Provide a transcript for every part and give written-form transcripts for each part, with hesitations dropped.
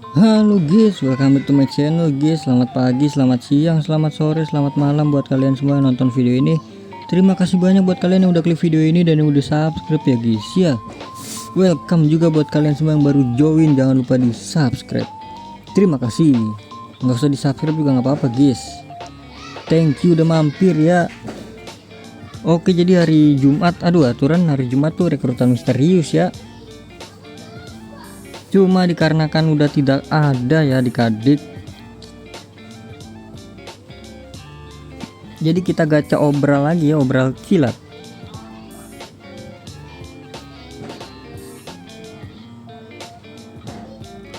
Halo guys, welcome back to my channel guys. Selamat pagi, selamat siang, selamat sore, selamat malam buat kalian semua yang nonton video ini. Terima kasih banyak buat kalian yang udah klik video ini dan yang udah subscribe ya guys ya. Welcome juga buat kalian semua yang baru join, jangan lupa di subscribe. Terima kasih. Nggak usah di subscribe juga nggak apa-apa guys. Thank you udah mampir ya. Oke, jadi hari Jumat, aturan hari Jumat tuh rekrutan misterius ya. Cuma dikarenakan udah tidak ada ya di Kadik, jadi kita gacha obral lagi ya, obral kilat.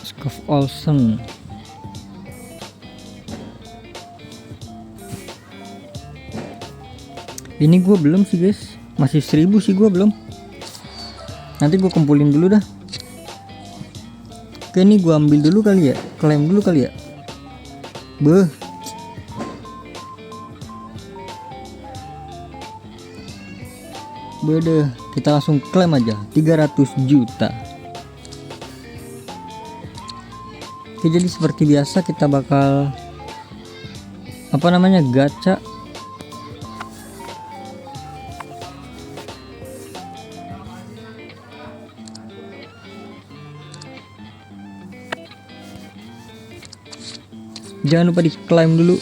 Skov Olsen. Ini gue belum sih guys, masih 1000 sih gue belum. Nanti gue kumpulin dulu dah. Oke, ini gua ambil dulu kali ya, klaim dulu kali ya. Beh. Bede, kita langsung klaim aja 300 juta. Oke, jadi seperti biasa kita bakal gacha. Jangan lupa diklaim dulu.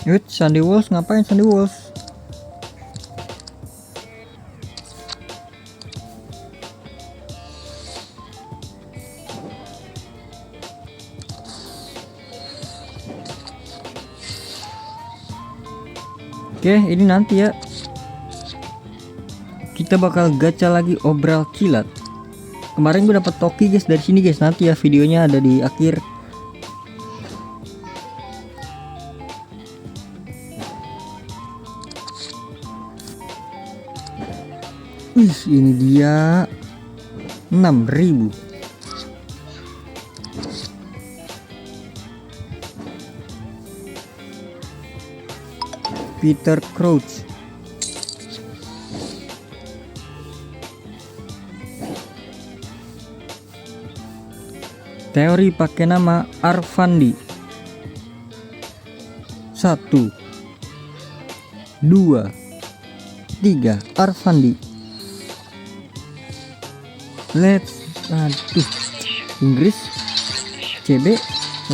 Yuk, Sandy Walls ngapain Sandy Walls? Oke, ini nanti ya kita bakal gacha lagi obral kilat. Kemarin gue dapat toki guys dari sini guys, nanti ya videonya ada di akhir. Wih, ini dia 6.000. Peter Crouch. Teori pakai nama Arfandi. 1 2 3 Arfandi. Let's Inggris CB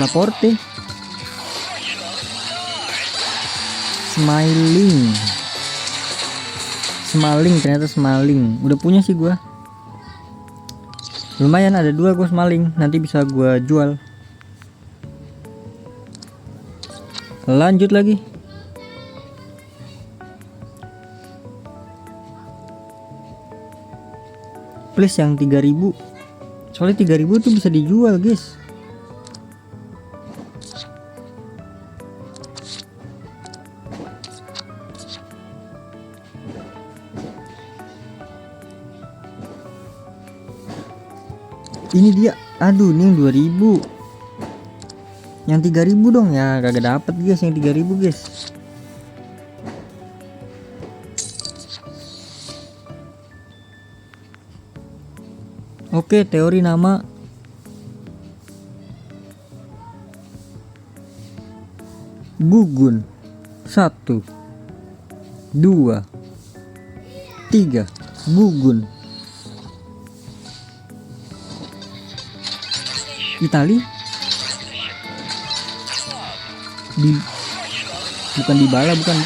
Laporte. Smalling, ternyata Smalling. Udah punya sih gua. Lumayan, ada 2 gua Smalling, nanti bisa gua jual. Lanjut lagi. Please yang 3000. Soalnya 3000 tuh bisa dijual, guys. Ini dia, aduh, ini yang 2000. Yang 3000 dong ya, kagak dapet guys yang 3000 guys. Oke, teori nama Gugun. 1 2 3 Gugun. Itali bukan Dybala, bukan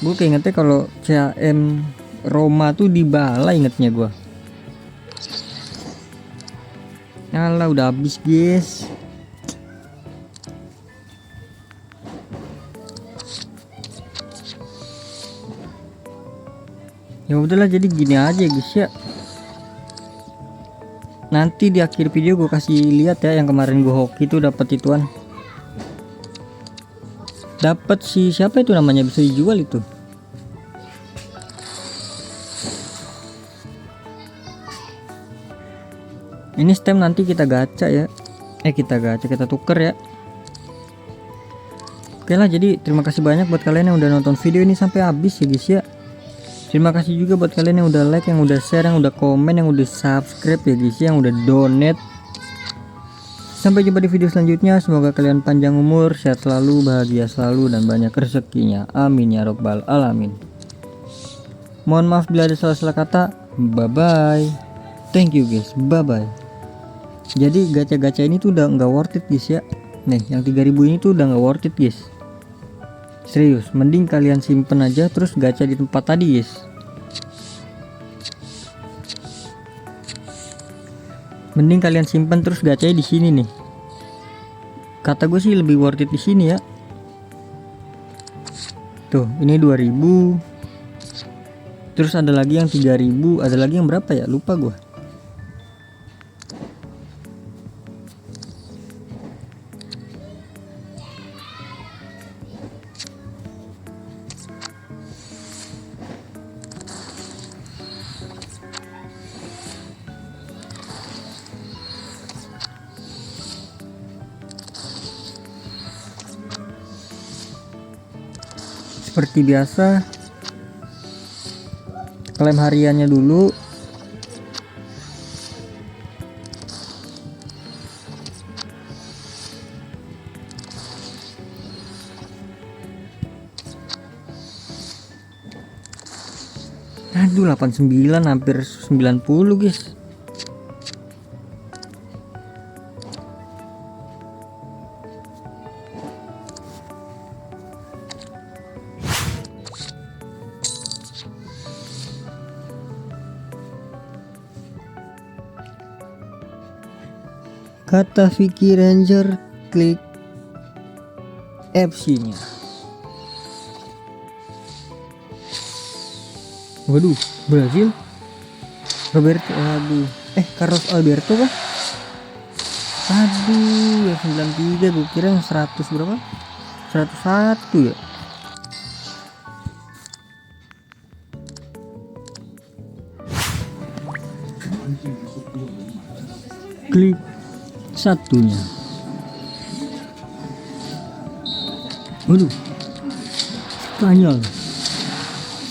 gue keingetnya kalau CAM Roma tuh Dybala, ingetnya gue. Yalah, udah habis guys. Ya udahlah, jadi gini aja guys ya. Nanti di akhir video gue kasih lihat ya yang kemarin gue hoki itu dapat ituan. Dapat si siapa itu namanya, bisa dijual itu. Ini stem nanti kita gacha ya. Kita tuker ya. Oke lah, jadi terima kasih banyak buat kalian yang udah nonton video ini sampai habis ya guys ya. Terima kasih juga buat kalian yang udah like, yang udah share, yang udah komen, yang udah subscribe ya guys ya, yang udah donate. Sampai jumpa di video selanjutnya. Semoga kalian panjang umur, sehat selalu, bahagia selalu, dan banyak rezekinya. Amin ya robbal alamin. Mohon maaf bila ada salah-salah kata. Bye bye. Thank you guys. Bye bye. Jadi gacha-gacha ini tuh udah nggak worth it guys ya. Nih yang 3000 ini tuh udah nggak worth it guys. Serius, mending kalian simpen aja terus gacha di tempat tadi guys. Mending kalian simpen terus gacanya di sini nih. Kata gue sih lebih worth it di sini ya. Tuh, ini 2000. Terus ada lagi yang 3000, ada lagi yang berapa ya? Lupa gue. Seperti biasa, klaim hariannya dulu. Aduh, 89 hampir 90 guys. Kata Vicky Ranger, klik FC-nya. Waduh, Brazil. Roberto, aduh. Carlos Alberto kah? Aduh, ya 93, gue kira yang 100 berapa? 101 ya. Klik satunya. Waduh, Spanyol,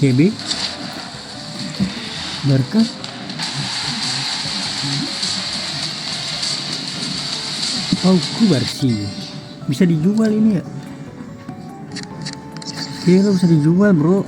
CB, Barca, Barsi. Bisa dijual ini ya? Kira bisa dijual bro.